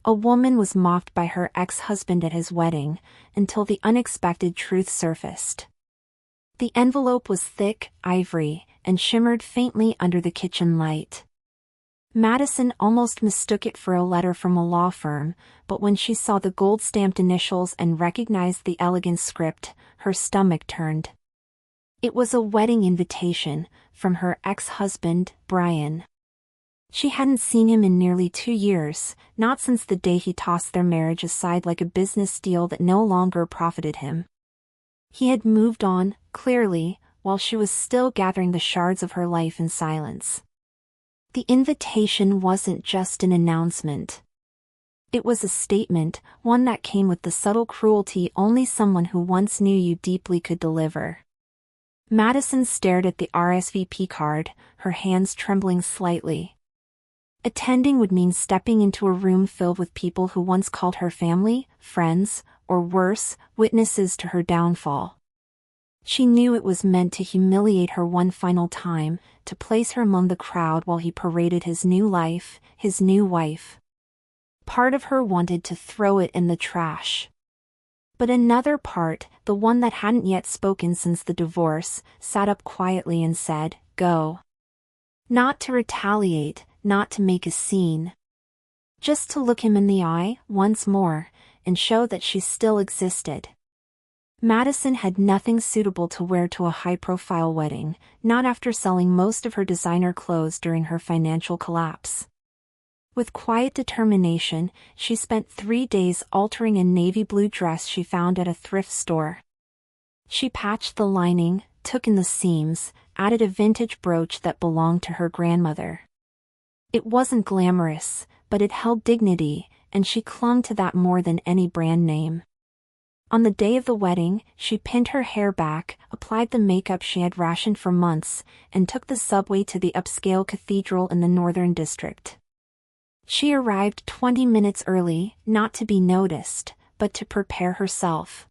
A woman was mocked by her ex-husband at his wedding, until the unexpected truth surfaced. The envelope was thick, ivory, and shimmered faintly under the kitchen light. Madison almost mistook it for a letter from a law firm, but when she saw the gold-stamped initials and recognized the elegant script, her stomach turned. It was a wedding invitation, from her ex-husband, Brian. She hadn't seen him in nearly 2 years, not since the day he tossed their marriage aside like a business deal that no longer profited him. He had moved on, clearly, while she was still gathering the shards of her life in silence. The invitation wasn't just an announcement. It was a statement, one that came with the subtle cruelty only someone who once knew you deeply could deliver. Madison stared at the RSVP card, her hands trembling slightly. Attending would mean stepping into a room filled with people who once called her family, friends, or worse, witnesses to her downfall. She knew it was meant to humiliate her one final time, to place her among the crowd while he paraded his new life, his new wife. Part of her wanted to throw it in the trash. But another part, the one that hadn't yet spoken since the divorce, sat up quietly and said, "Go." Not to retaliate, not to make a scene. Just to look him in the eye, once more, and show that she still existed. Madison had nothing suitable to wear to a high-profile wedding, not after selling most of her designer clothes during her financial collapse. With quiet determination, she spent 3 days altering a navy blue dress she found at a thrift store. She patched the lining, took in the seams, added a vintage brooch that belonged to her grandmother. It wasn't glamorous, but it held dignity, and she clung to that more than any brand name. On the day of the wedding, she pinned her hair back, applied the makeup she had rationed for months, and took the subway to the upscale cathedral in the Northern District. She arrived 20 minutes early, not to be noticed, but to prepare herself.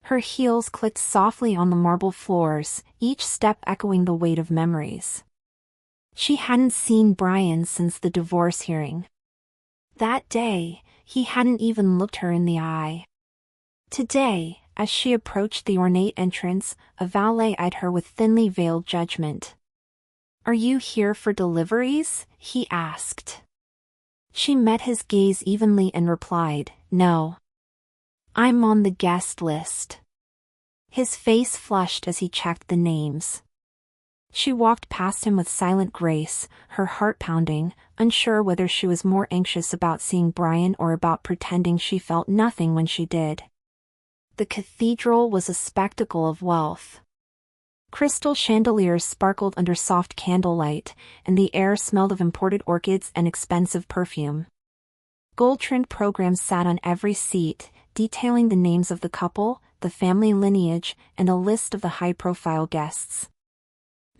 Her heels clicked softly on the marble floors, each step echoing the weight of memories. She hadn't seen Brian since the divorce hearing. That day, he hadn't even looked her in the eye. Today, as she approached the ornate entrance, a valet eyed her with thinly veiled judgment. "Are you here for deliveries?" he asked. She met his gaze evenly and replied, "No. I'm on the guest list." His face flushed as he checked the names. She walked past him with silent grace, her heart pounding, unsure whether she was more anxious about seeing Brian or about pretending she felt nothing when she did. The cathedral was a spectacle of wealth. Crystal chandeliers sparkled under soft candlelight, and the air smelled of imported orchids and expensive perfume. Gold-trimmed programs sat on every seat, detailing the names of the couple, the family lineage, and a list of the high-profile guests.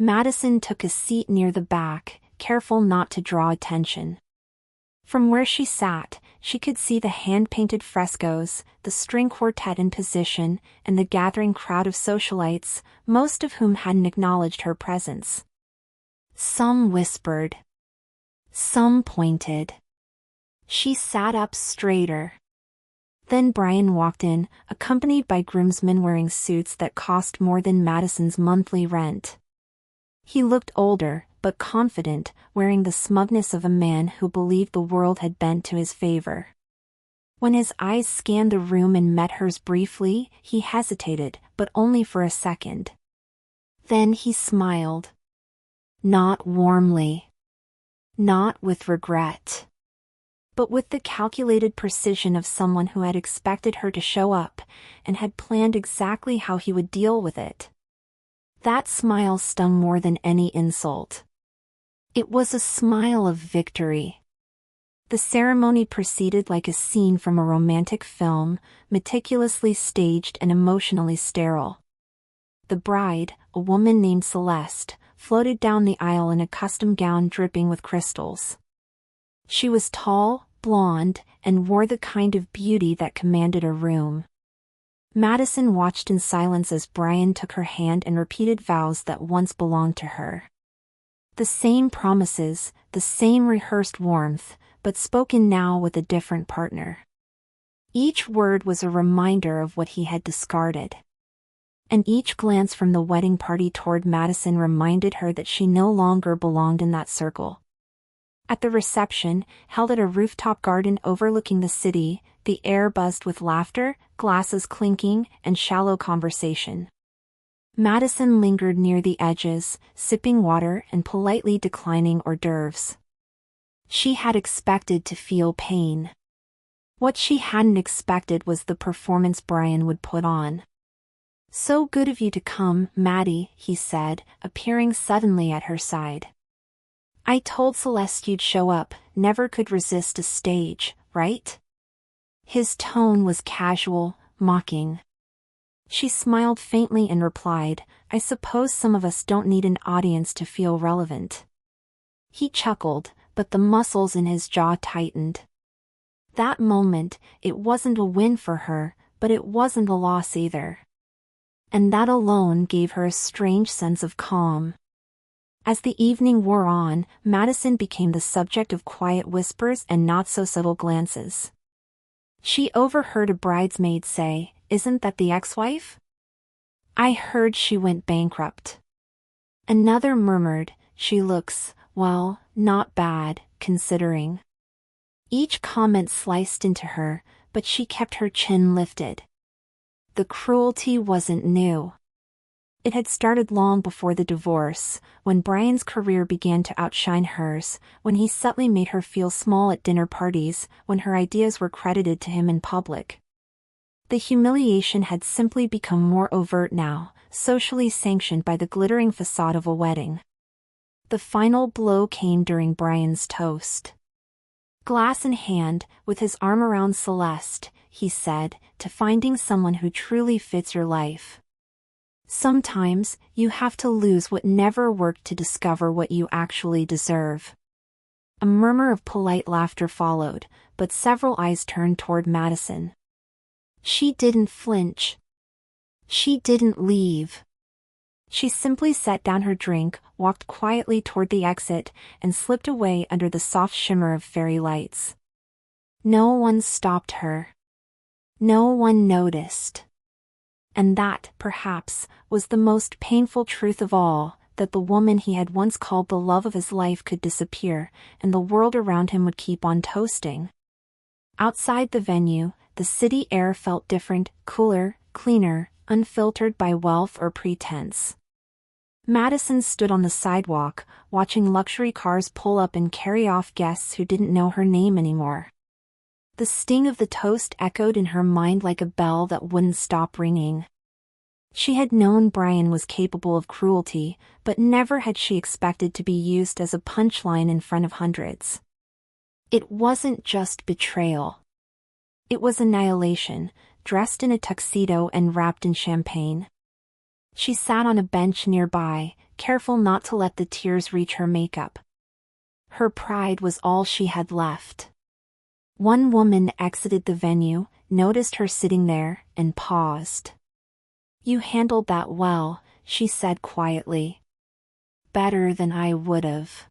Madison took a seat near the back, careful not to draw attention. From where she sat, she could see the hand-painted frescoes, the string quartet in position, and the gathering crowd of socialites, most of whom hadn't acknowledged her presence. Some whispered. Some pointed. She sat up straighter. Then Brian walked in, accompanied by groomsmen wearing suits that cost more than Madison's monthly rent. He looked older, but confident, wearing the smugness of a man who believed the world had bent to his favor. When his eyes scanned the room and met hers briefly, he hesitated, but only for a second. Then he smiled. Not warmly. Not with regret. But with the calculated precision of someone who had expected her to show up, and had planned exactly how he would deal with it. That smile stung more than any insult. It was a smile of victory. The ceremony proceeded like a scene from a romantic film, meticulously staged and emotionally sterile. The bride, a woman named Celeste, floated down the aisle in a custom gown dripping with crystals. She was tall, blonde, and wore the kind of beauty that commanded a room. Madison watched in silence as Brian took her hand and repeated vows that once belonged to her. The same promises, the same rehearsed warmth, but spoken now with a different partner. Each word was a reminder of what he had discarded. And each glance from the wedding party toward Madison reminded her that she no longer belonged in that circle. At the reception, held at a rooftop garden overlooking the city, the air buzzed with laughter, glasses clinking, and shallow conversation. Madison lingered near the edges, sipping water and politely declining hors d'oeuvres. She had expected to feel pain. What she hadn't expected was the performance Brian would put on. "So good of you to come, Maddie," he said, appearing suddenly at her side. "I told Celeste you'd show up, never could resist a stage, right?" His tone was casual, mocking. She smiled faintly and replied, "I suppose some of us don't need an audience to feel relevant." He chuckled, but the muscles in his jaw tightened. That moment, it wasn't a win for her, but it wasn't a loss either. And that alone gave her a strange sense of calm. As the evening wore on, Madison became the subject of quiet whispers and not-so-subtle glances. She overheard a bridesmaid say, "Isn't that the ex-wife?" "I heard she went bankrupt." Another murmured, "She looks, well, not bad, considering." Each comment sliced into her, but she kept her chin lifted. The cruelty wasn't new. It had started long before the divorce, when Brian's career began to outshine hers, when he subtly made her feel small at dinner parties, when her ideas were credited to him in public. The humiliation had simply become more overt now, socially sanctioned by the glittering facade of a wedding. The final blow came during Brian's toast. Glass in hand, with his arm around Celeste, he said, "To finding someone who truly fits your life. Sometimes, you have to lose what never worked to discover what you actually deserve." A murmur of polite laughter followed, but several eyes turned toward Madison. She didn't flinch. She didn't leave. She simply set down her drink, walked quietly toward the exit, and slipped away under the soft shimmer of fairy lights. No one stopped her. No one noticed. And that, perhaps, was the most painful truth of all, that the woman he had once called the love of his life could disappear, and the world around him would keep on toasting. Outside the venue, the city air felt different, cooler, cleaner, unfiltered by wealth or pretense. Madison stood on the sidewalk, watching luxury cars pull up and carry off guests who didn't know her name anymore. The sting of the toast echoed in her mind like a bell that wouldn't stop ringing. She had known Brian was capable of cruelty, but never had she expected to be used as a punchline in front of hundreds. It wasn't just betrayal. It was annihilation, dressed in a tuxedo and wrapped in champagne. She sat on a bench nearby, careful not to let the tears reach her makeup. Her pride was all she had left. One woman exited the venue, noticed her sitting there, and paused. "You handled that well," she said quietly. "Better than I would've."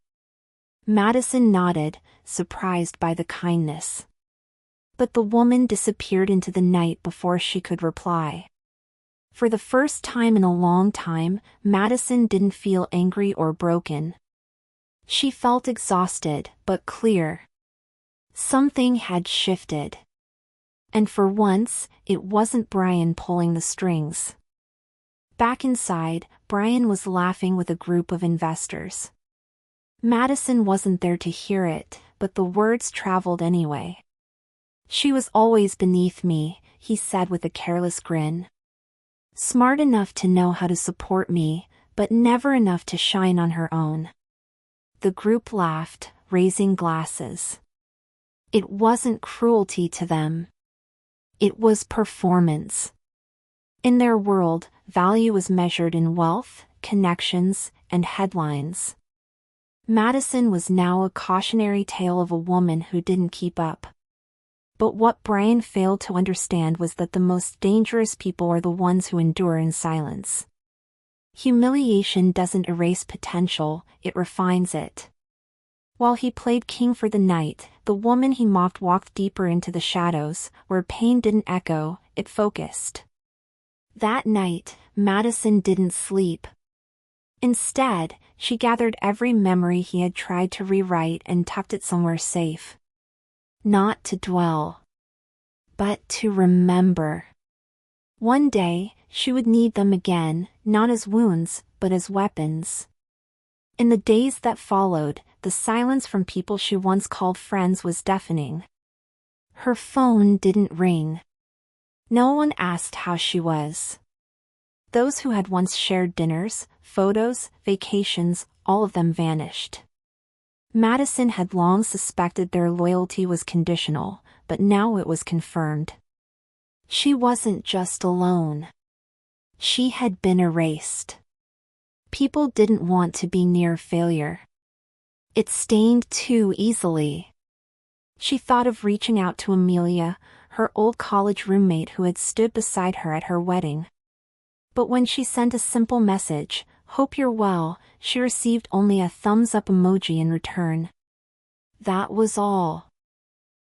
Madison nodded, surprised by the kindness. But the woman disappeared into the night before she could reply. For the first time in a long time, Madison didn't feel angry or broken. She felt exhausted, but clear. Something had shifted. And for once, it wasn't Brian pulling the strings. Back inside, Brian was laughing with a group of investors. Madison wasn't there to hear it, but the words traveled anyway. "She was always beneath me," he said with a careless grin. "Smart enough to know how to support me, but never enough to shine on her own." The group laughed, raising glasses. It wasn't cruelty to them. It was performance. In their world, value was measured in wealth, connections, and headlines. Madison was now a cautionary tale of a woman who didn't keep up. But what Brian failed to understand was that the most dangerous people are the ones who endure in silence. Humiliation doesn't erase potential, it refines it. While he played king for the night, the woman he mocked walked deeper into the shadows, where pain didn't echo, it focused. That night, Madison didn't sleep. Instead, she gathered every memory he had tried to rewrite and tucked it somewhere safe. Not to dwell, but to remember. One day, she would need them again, not as wounds, but as weapons. In the days that followed, the silence from people she once called friends was deafening. Her phone didn't ring. No one asked how she was. Those who had once shared dinners, photos, vacations, all of them vanished. Madison had long suspected their loyalty was conditional, but now it was confirmed. She wasn't just alone. She had been erased. People didn't want to be near failure. It stained too easily. She thought of reaching out to Amelia, her old college roommate who had stood beside her at her wedding. But when she sent a simple message, "Hope you're well," she received only a thumbs-up emoji in return. That was all.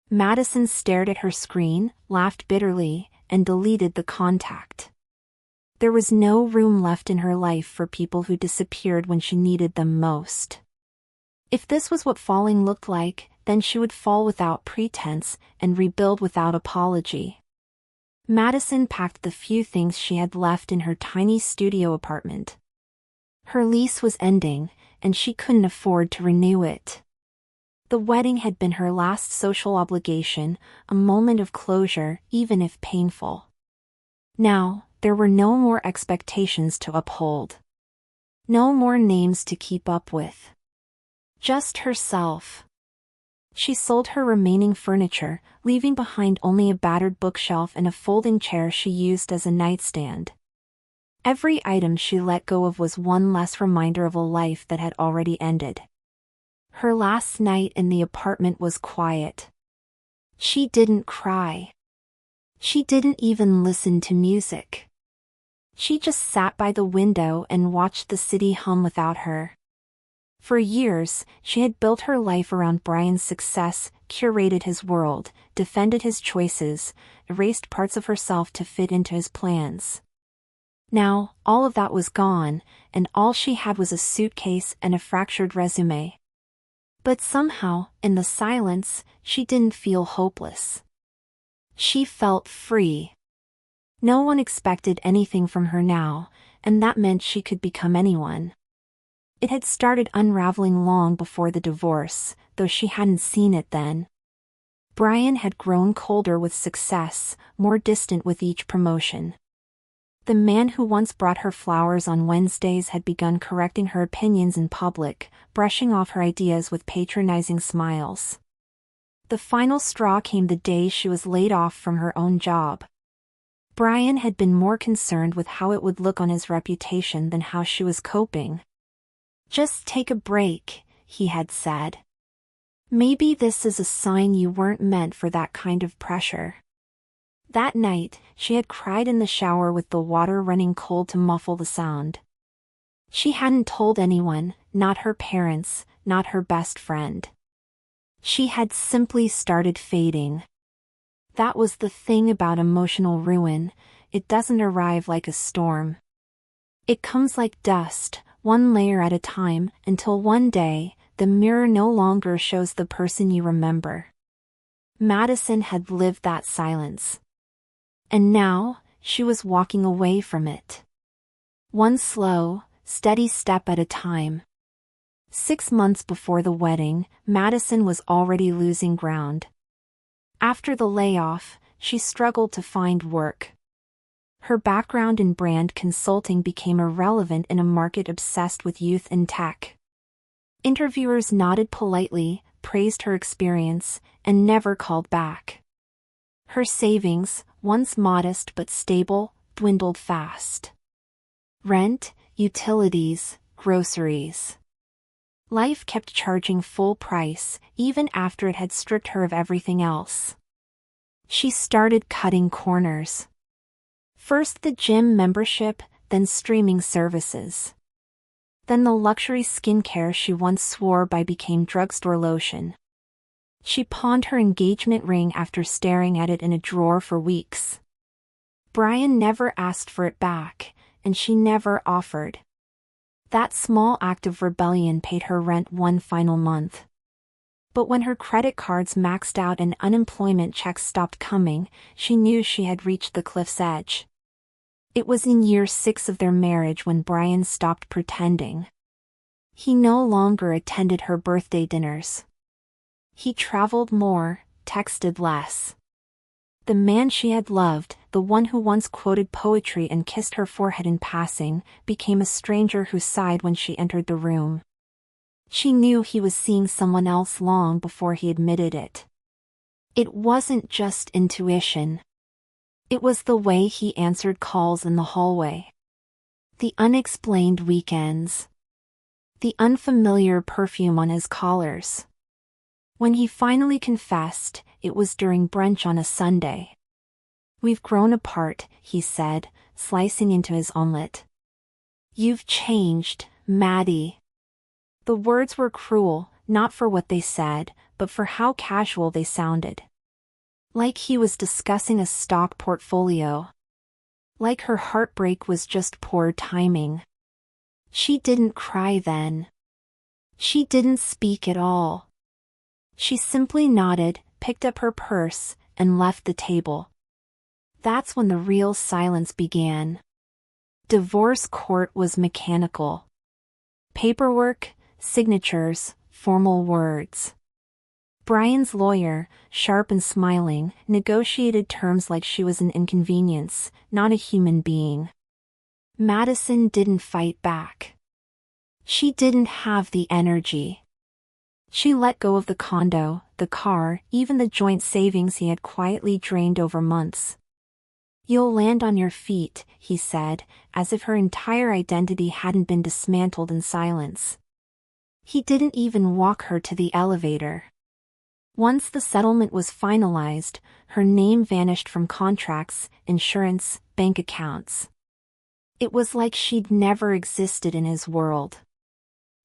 Madison stared at her screen, laughed bitterly, and deleted the contact. There was no room left in her life for people who disappeared when she needed them most. If this was what falling looked like, then she would fall without pretense and rebuild without apology. Madison packed the few things she had left in her tiny studio apartment. Her lease was ending, and she couldn't afford to renew it. The wedding had been her last social obligation, a moment of closure, even if painful. Now, there were no more expectations to uphold. No more names to keep up with. Just herself. She sold her remaining furniture, leaving behind only a battered bookshelf and a folding chair she used as a nightstand. Every item she let go of was one less reminder of a life that had already ended. Her last night in the apartment was quiet. She didn't cry. She didn't even listen to music. She just sat by the window and watched the city hum without her. For years, she had built her life around Brian's success, curated his world, defended his choices, erased parts of herself to fit into his plans. Now, all of that was gone, and all she had was a suitcase and a fractured resume. But somehow, in the silence, she didn't feel hopeless. She felt free. No one expected anything from her now, and that meant she could become anyone. It had started unraveling long before the divorce, though she hadn't seen it then. Brian had grown colder with success, more distant with each promotion. The man who once brought her flowers on Wednesdays had begun correcting her opinions in public, brushing off her ideas with patronizing smiles. The final straw came the day she was laid off from her own job. Brian had been more concerned with how it would look on his reputation than how she was coping. "Just take a break," he had said. "Maybe this is a sign you weren't meant for that kind of pressure." That night, she had cried in the shower with the water running cold to muffle the sound. She hadn't told anyone, not her parents, not her best friend. She had simply started fading. That was the thing about emotional ruin, it doesn't arrive like a storm. It comes like dust, one layer at a time, until one day, the mirror no longer shows the person you remember. Madison had lived that silence. And now, she was walking away from it. One slow, steady step at a time. 6 months before the wedding, Madison was already losing ground. After the layoff, she struggled to find work. Her background in brand consulting became irrelevant in a market obsessed with youth and tech. Interviewers nodded politely, praised her experience, and never called back. Her savings, once modest but stable, dwindled fast. Rent, utilities, groceries. Life kept charging full price, even after it had stripped her of everything else. She started cutting corners. First the gym membership, then streaming services. Then the luxury skincare she once swore by became drugstore lotion. She pawned her engagement ring after staring at it in a drawer for weeks. Brian never asked for it back, and she never offered. That small act of rebellion paid her rent one final month. But when her credit cards maxed out and unemployment checks stopped coming, she knew she had reached the cliff's edge. It was in year 6 of their marriage when Brian stopped pretending. He no longer attended her birthday dinners. He traveled more, texted less. The man she had loved, the one who once quoted poetry and kissed her forehead in passing, became a stranger who sighed when she entered the room. She knew he was seeing someone else long before he admitted it. It wasn't just intuition. It was the way he answered calls in the hallway. The unexplained weekends. The unfamiliar perfume on his collars. When he finally confessed, it was during brunch on a Sunday. "We've grown apart," he said, slicing into his omelette. "You've changed, Maddie." The words were cruel, not for what they said, but for how casual they sounded. Like he was discussing a stock portfolio. Like her heartbreak was just poor timing. She didn't cry then. She didn't speak at all. She simply nodded, picked up her purse, and left the table. That's when the real silence began. Divorce court was mechanical. Paperwork, signatures, formal words. Brian's lawyer, sharp and smiling, negotiated terms like she was an inconvenience, not a human being. Madison didn't fight back. She didn't have the energy. She let go of the condo, the car, even the joint savings he had quietly drained over months. "You'll land on your feet," he said, as if her entire identity hadn't been dismantled in silence. He didn't even walk her to the elevator. Once the settlement was finalized, her name vanished from contracts, insurance, bank accounts. It was like she'd never existed in his world.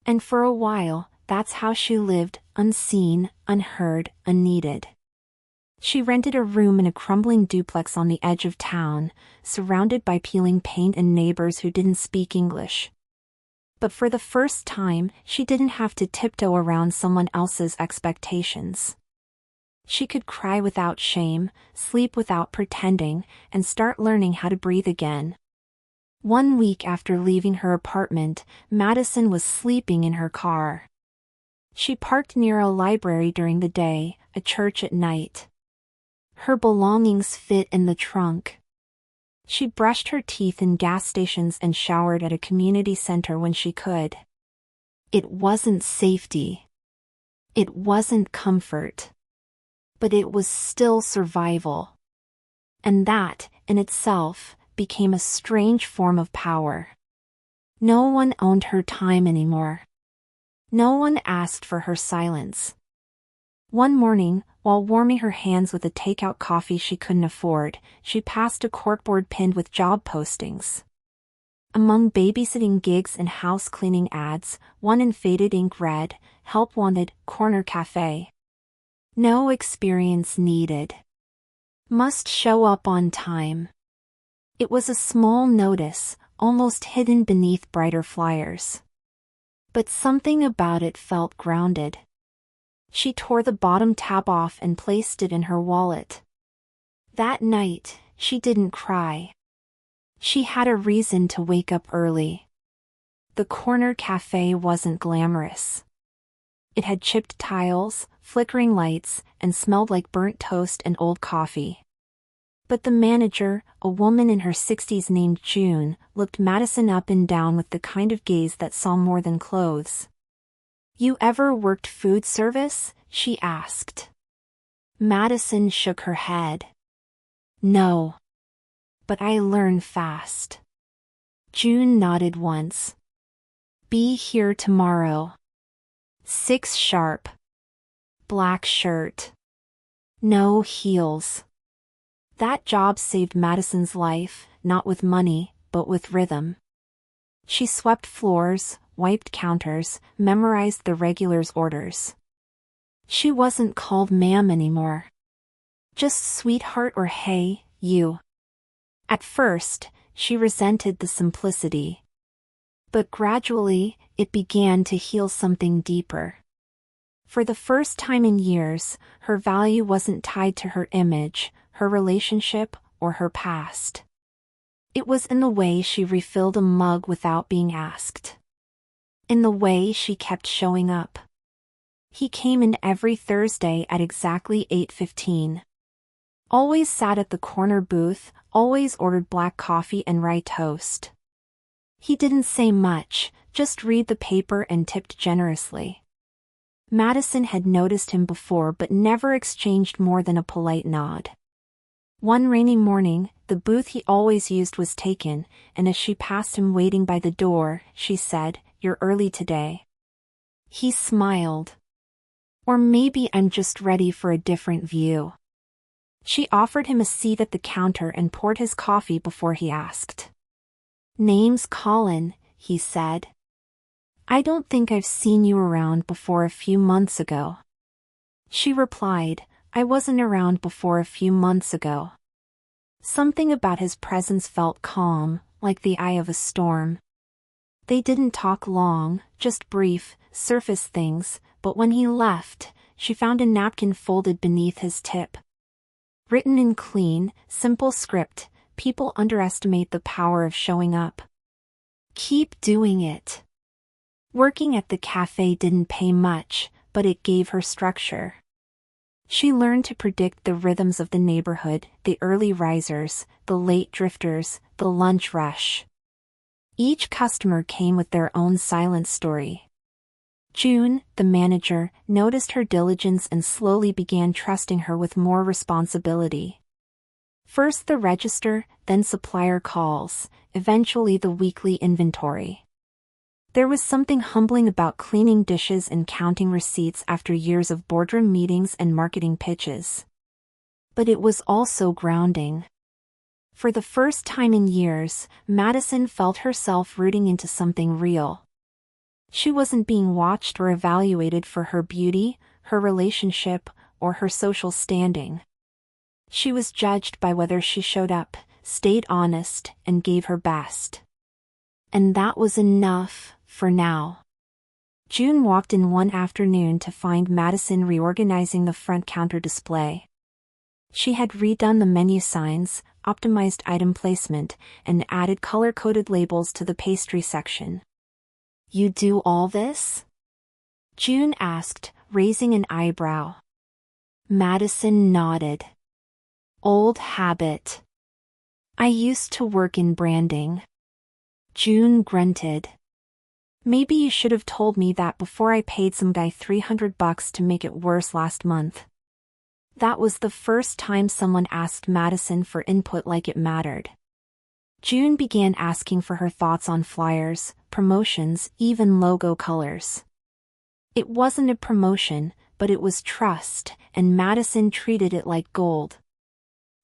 And for a while, that's how she lived, unseen, unheard, unneeded. She rented a room in a crumbling duplex on the edge of town, surrounded by peeling paint and neighbors who didn't speak English. But for the first time, she didn't have to tiptoe around someone else's expectations. She could cry without shame, sleep without pretending, and start learning how to breathe again. One week after leaving her apartment, Madison was sleeping in her car. She parked near a library during the day, a church at night. Her belongings fit in the trunk. She brushed her teeth in gas stations and showered at a community center when she could. It wasn't safety. It wasn't comfort. But it was still survival. And that, in itself, became a strange form of power. No one owned her time anymore. No one asked for her silence. One morning, while warming her hands with a takeout coffee she couldn't afford, she passed a corkboard pinned with job postings. Among babysitting gigs and house cleaning ads, one in faded ink read, "Help wanted, corner cafe. No experience needed. Must show up on time." It was a small notice, almost hidden beneath brighter flyers. But something about it felt grounded. She tore the bottom tab off and placed it in her wallet. That night, she didn't cry. She had a reason to wake up early. The corner cafe wasn't glamorous. It had chipped tiles, flickering lights, and smelled like burnt toast and old coffee. But the manager, a woman in her 60s named June, looked Madison up and down with the kind of gaze that saw more than clothes. "You ever worked food service?" she asked. Madison shook her head. "No. But I learn fast." June nodded once. "Be here tomorrow. 6 sharp. Black shirt. No heels." That job saved Madison's life, not with money, but with rhythm. She swept floors, wiped counters, memorized the regulars' orders. She wasn't called ma'am anymore. Just sweetheart or hey, you. At first, she resented the simplicity. But gradually, it began to heal something deeper. For the first time in years, her value wasn't tied to her image, her relationship, or her past. It was in the way she refilled a mug without being asked. In the way she kept showing up. He came in every Thursday at exactly 8:15. Always sat at the corner booth, always ordered black coffee and rye toast. He didn't say much, just read the paper and tipped generously. Madison had noticed him before but never exchanged more than a polite nod. One rainy morning, the booth he always used was taken, and as she passed him waiting by the door, she said, "You're early today." He smiled. "Or maybe I'm just ready for a different view." She offered him a seat at the counter and poured his coffee before he asked. "Name's Colin," he said. "I don't think I've seen you around before a few months ago." She replied, "I wasn't around before a few months ago." Something about his presence felt calm, like the eye of a storm. They didn't talk long, just brief, surface things, but when he left, she found a napkin folded beneath his tip. Written in clean, simple script, people underestimate the power of showing up. Keep doing it. Working at the cafe didn't pay much, but it gave her structure. She learned to predict the rhythms of the neighborhood, the early risers, the late drifters, the lunch rush. Each customer came with their own silent story. June, the manager, noticed her diligence and slowly began trusting her with more responsibility. First the register, then supplier calls, eventually the weekly inventory. There was something humbling about cleaning dishes and counting receipts after years of boardroom meetings and marketing pitches. But it was also grounding. For the first time in years, Madison felt herself rooting into something real. She wasn't being watched or evaluated for her beauty, her relationship, or her social standing. She was judged by whether she showed up, stayed honest, and gave her best. And that was enough, for now. June walked in one afternoon to find Madison reorganizing the front counter display. She had redone the menu signs, optimized item placement, and added color-coded labels to the pastry section. "You do all this?" June asked, raising an eyebrow. Madison nodded. "Old habit. I used to work in branding." June grunted. "Maybe you should have told me that before I paid some guy $300 to make it worse last month." That was the first time someone asked Madison for input like it mattered. June began asking for her thoughts on flyers, promotions, even logo colors. It wasn't a promotion, but it was trust, and Madison treated it like gold.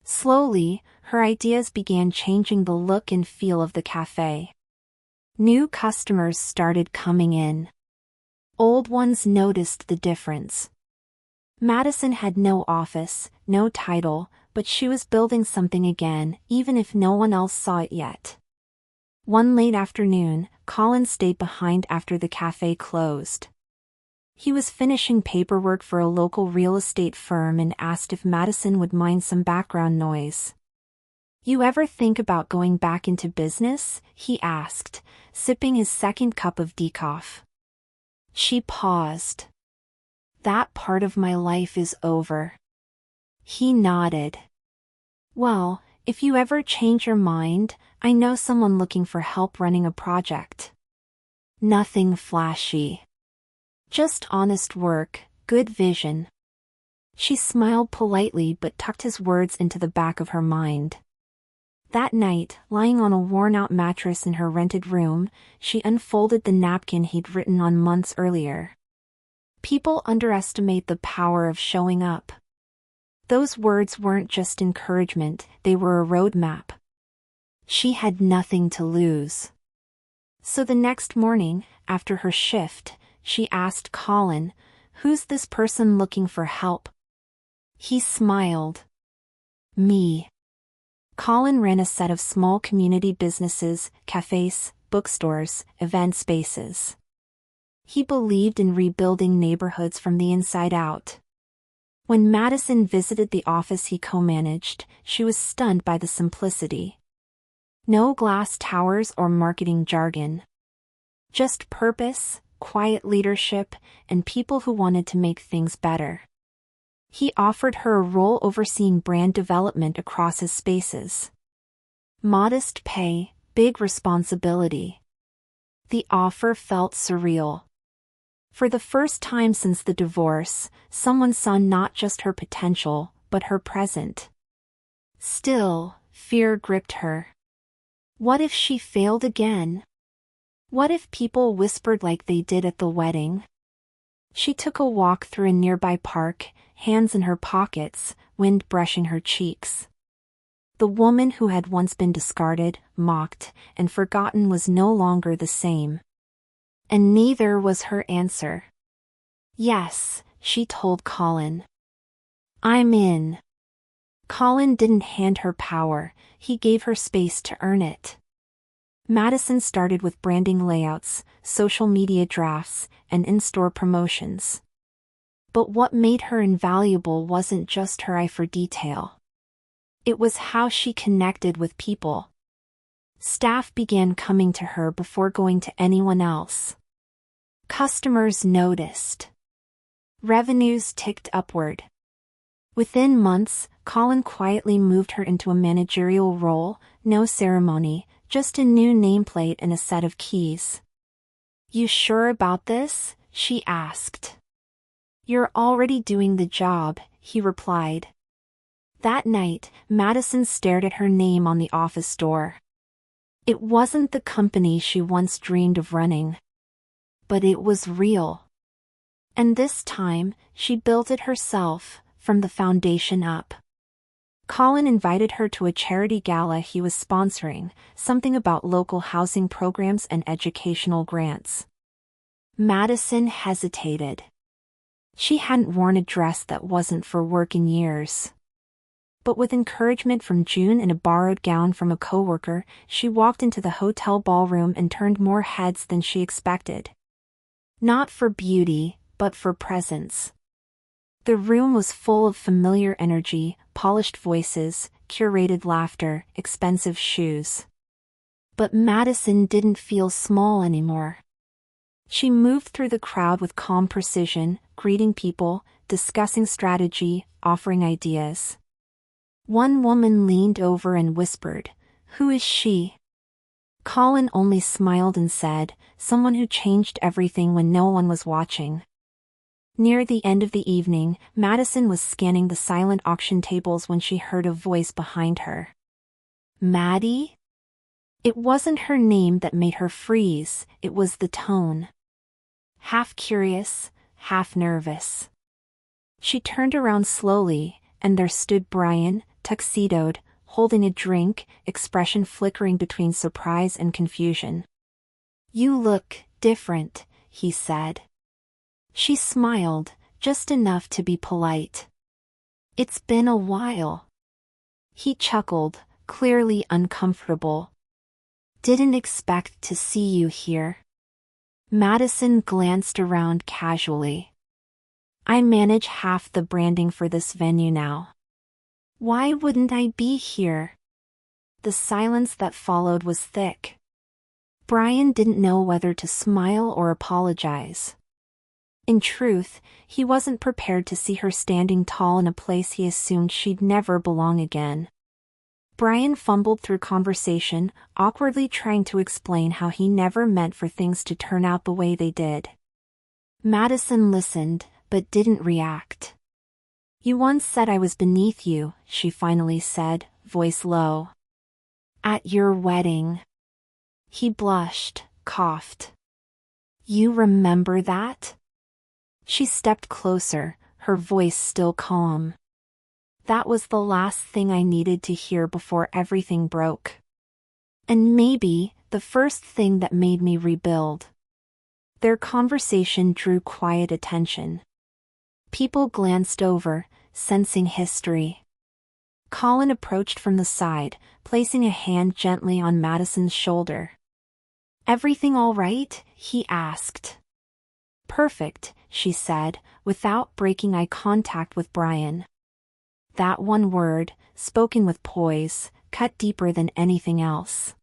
Slowly, her ideas began changing the look and feel of the cafe. New customers started coming in. Old ones noticed the difference. Madison had no office, no title, but she was building something again, even if no one else saw it yet. One late afternoon, Colin stayed behind after the cafe closed. He was finishing paperwork for a local real estate firm and asked if Madison would mind some background noise. "You ever think about going back into business?" he asked, sipping his second cup of decaf. She paused. "That part of my life is over." He nodded. "Well, if you ever change your mind, I know someone looking for help running a project. Nothing flashy. Just honest work, good vision." She smiled politely but tucked his words into the back of her mind. That night, lying on a worn-out mattress in her rented room, she unfolded the napkin he'd written on months earlier. "People underestimate the power of showing up." Those words weren't just encouragement, they were a roadmap. She had nothing to lose. So the next morning, after her shift, she asked Colin, "Who's this person looking for help?" He smiled. "Me." Colin ran a set of small community businesses, cafes, bookstores, event spaces. He believed in rebuilding neighborhoods from the inside out. When Madison visited the office he co-managed, she was stunned by the simplicity. No glass towers or marketing jargon. Just purpose, quiet leadership, and people who wanted to make things better. He offered her a role overseeing brand development across his spaces. Modest pay, big responsibility. The offer felt surreal. For the first time since the divorce, someone saw not just her potential, but her present. Still, fear gripped her. What if she failed again? What if people whispered like they did at the wedding? She took a walk through a nearby park, hands in her pockets, wind brushing her cheeks. The woman who had once been discarded, mocked, and forgotten was no longer the same. And neither was her answer. "Yes," she told Colin. "I'm in." Colin didn't hand her power, he gave her space to earn it. Madison started with branding layouts, social media drafts, and in-store promotions. But what made her invaluable wasn't just her eye for detail. It was how she connected with people. Staff began coming to her before going to anyone else. Customers noticed. Revenues ticked upward. Within months, Colin quietly moved her into a managerial role, no ceremony, just a new nameplate and a set of keys. "You sure about this?" she asked. "You're already doing the job," he replied. That night, Madison stared at her name on the office door. It wasn't the company she once dreamed of running. But it was real. And this time, she built it herself, from the foundation up. Colin invited her to a charity gala he was sponsoring, something about local housing programs and educational grants. Madison hesitated. She hadn't worn a dress that wasn't for work in years. But with encouragement from June and a borrowed gown from a coworker, she walked into the hotel ballroom and turned more heads than she expected. Not for beauty, but for presence. The room was full of familiar energy, polished voices, curated laughter, expensive shoes. But Madison didn't feel small anymore. She moved through the crowd with calm precision, greeting people, discussing strategy, offering ideas. One woman leaned over and whispered, "Who is she?" Colin only smiled and said, "Someone who changed everything when no one was watching." Near the end of the evening, Madison was scanning the silent auction tables when she heard a voice behind her. "Maddie?" It wasn't her name that made her freeze, it was the tone. Half curious, half nervous. She turned around slowly, and there stood Brian, tuxedoed, holding a drink, expression flickering between surprise and confusion. "You look different," he said. She smiled, just enough to be polite. "It's been a while." He chuckled, clearly uncomfortable. "Didn't expect to see you here." Madison glanced around casually. "I manage half the branding for this venue now." "Why wouldn't I be here?" The silence that followed was thick. Brian didn't know whether to smile or apologize. In truth, he wasn't prepared to see her standing tall in a place he assumed she'd never belong again. Brian fumbled through conversation, awkwardly trying to explain how he never meant for things to turn out the way they did. Madison listened, but didn't react. "You once said I was beneath you," she finally said, voice low. "At your wedding." He blushed, coughed. "You remember that?" She stepped closer, her voice still calm. "That was the last thing I needed to hear before everything broke. And maybe, the first thing that made me rebuild." Their conversation drew quiet attention. People glanced over, sensing history. Colin approached from the side, placing a hand gently on Madison's shoulder. "Everything all right?" he asked. "Perfect," she said, without breaking eye contact with Brian. That one word, spoken with poise, cut deeper than anything else.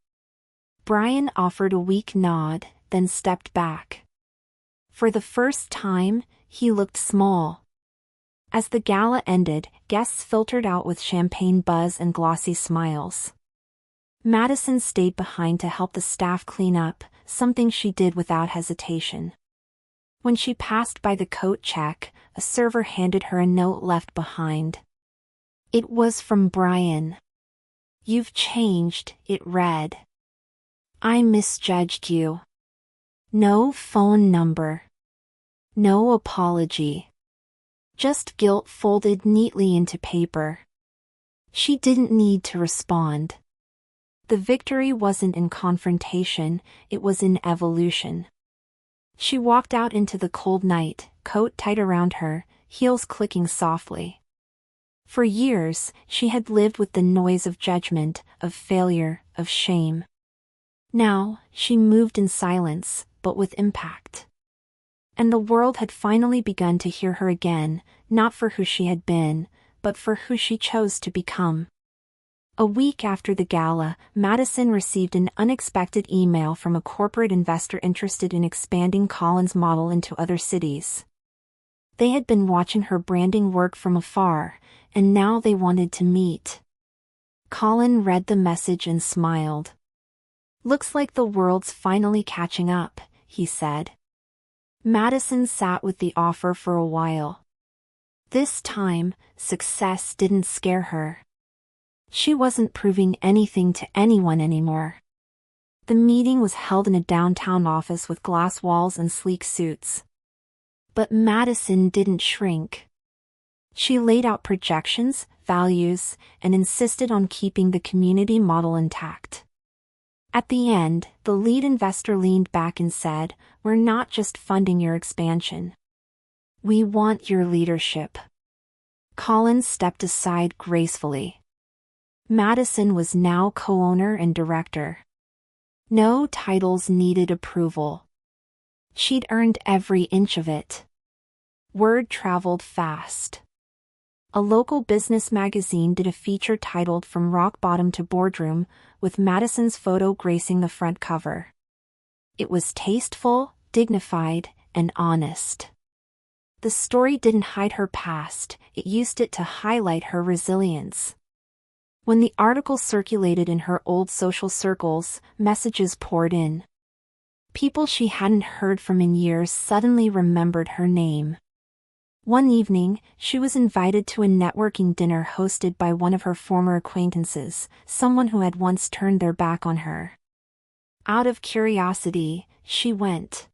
Brian offered a weak nod, then stepped back. For the first time, he looked small. As the gala ended, guests filtered out with champagne buzz and glossy smiles. Madison stayed behind to help the staff clean up, something she did without hesitation. When she passed by the coat check, a server handed her a note left behind. It was from Brian. "You've changed," it read. "I misjudged you. No phone number. No apology. Just guilt folded neatly into paper." She didn't need to respond. The victory wasn't in confrontation, it was in evolution. She walked out into the cold night, coat tight around her, heels clicking softly. For years, she had lived with the noise of judgment, of failure, of shame. Now, she moved in silence, but with impact. And the world had finally begun to hear her again, not for who she had been, but for who she chose to become. A week after the gala, Madison received an unexpected email from a corporate investor interested in expanding Colin's model into other cities. They had been watching her branding work from afar, and now they wanted to meet. Colin read the message and smiled. "Looks like the world's finally catching up," he said. Madison sat with the offer for a while. This time, success didn't scare her. She wasn't proving anything to anyone anymore. The meeting was held in a downtown office with glass walls and sleek suits. But Madison didn't shrink. She laid out projections, values, and insisted on keeping the community model intact. At the end, the lead investor leaned back and said, "We're not just funding your expansion. We want your leadership." Colin stepped aside gracefully. Madison was now co-owner and director. No titles needed approval. She'd earned every inch of it. Word traveled fast. A local business magazine did a feature titled "From Rock Bottom to Boardroom," with Madison's photo gracing the front cover. It was tasteful, dignified, and honest. The story didn't hide her past, it used it to highlight her resilience. When the article circulated in her old social circles, messages poured in. People she hadn't heard from in years suddenly remembered her name. One evening, she was invited to a networking dinner hosted by one of her former acquaintances, someone who had once turned their back on her. Out of curiosity, she went.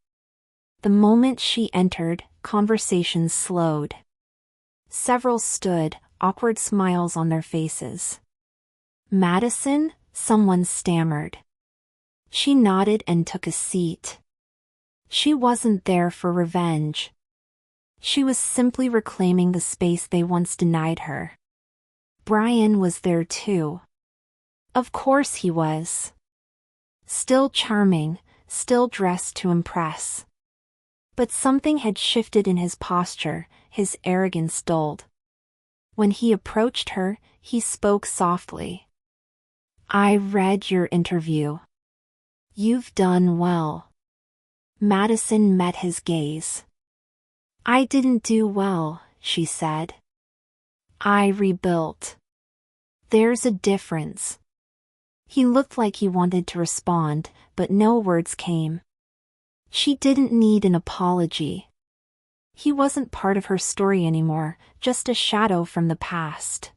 The moment she entered, conversations slowed. Several stood, awkward smiles on their faces. "Madison?" someone stammered. She nodded and took a seat. She wasn't there for revenge. She was simply reclaiming the space they once denied her. Brian was there too. Of course he was. Still charming, still dressed to impress. But something had shifted in his posture, his arrogance dulled. When he approached her, he spoke softly. "I read your interview. You've done well." Madison met his gaze. "I didn't do well," she said. "I rebuilt. There's a difference." He looked like he wanted to respond, but no words came. She didn't need an apology. He wasn't part of her story anymore, just a shadow from the past.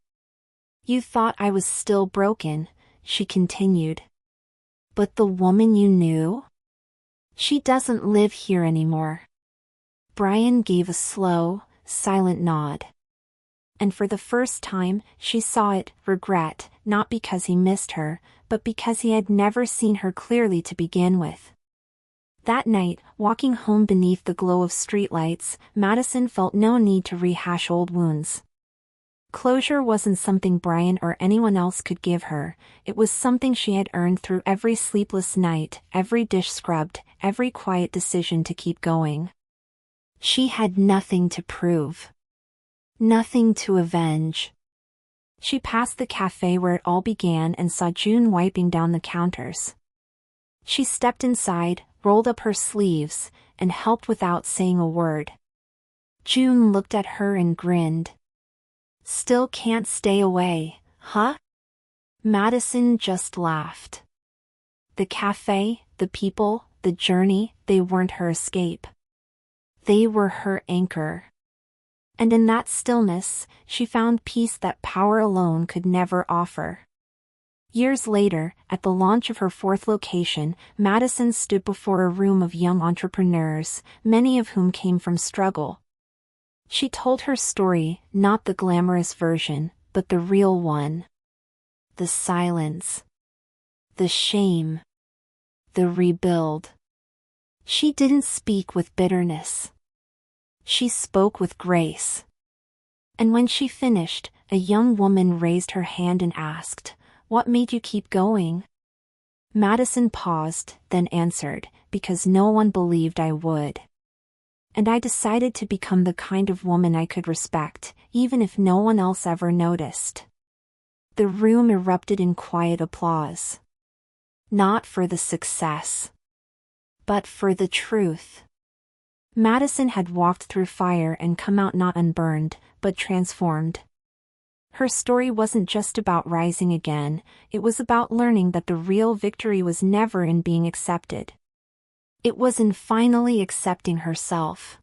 "You thought I was still broken," she continued. "But the woman you knew? She doesn't live here anymore." Brian gave a slow, silent nod. And for the first time, she saw it, regret, not because he missed her, but because he had never seen her clearly to begin with. That night, walking home beneath the glow of streetlights, Madison felt no need to rehash old wounds. Closure wasn't something Brian or anyone else could give her, it was something she had earned through every sleepless night, every dish scrubbed, every quiet decision to keep going. She had nothing to prove. Nothing to avenge. She passed the cafe where it all began and saw June wiping down the counters. She stepped inside, rolled up her sleeves, and helped without saying a word. June looked at her and grinned. "Still can't stay away, huh?" Madison just laughed. The cafe, the people, the journey, they weren't her escape. They were her anchor. And in that stillness, she found peace that power alone could never offer. Years later, at the launch of her fourth location, Madison stood before a room of young entrepreneurs, many of whom came from struggle. She told her story, not the glamorous version, but the real one. The silence. The shame. The rebuild. She didn't speak with bitterness. She spoke with grace. And when she finished, a young woman raised her hand and asked, "What made you keep going?" Madison paused, then answered, "Because no one believed I would. And I decided to become the kind of woman I could respect, even if no one else ever noticed." The room erupted in quiet applause. Not for the success, but for the truth. Madison had walked through fire and come out not unburned, but transformed. Her story wasn't just about rising again, it was about learning that the real victory was never in being accepted. It was in finally accepting herself.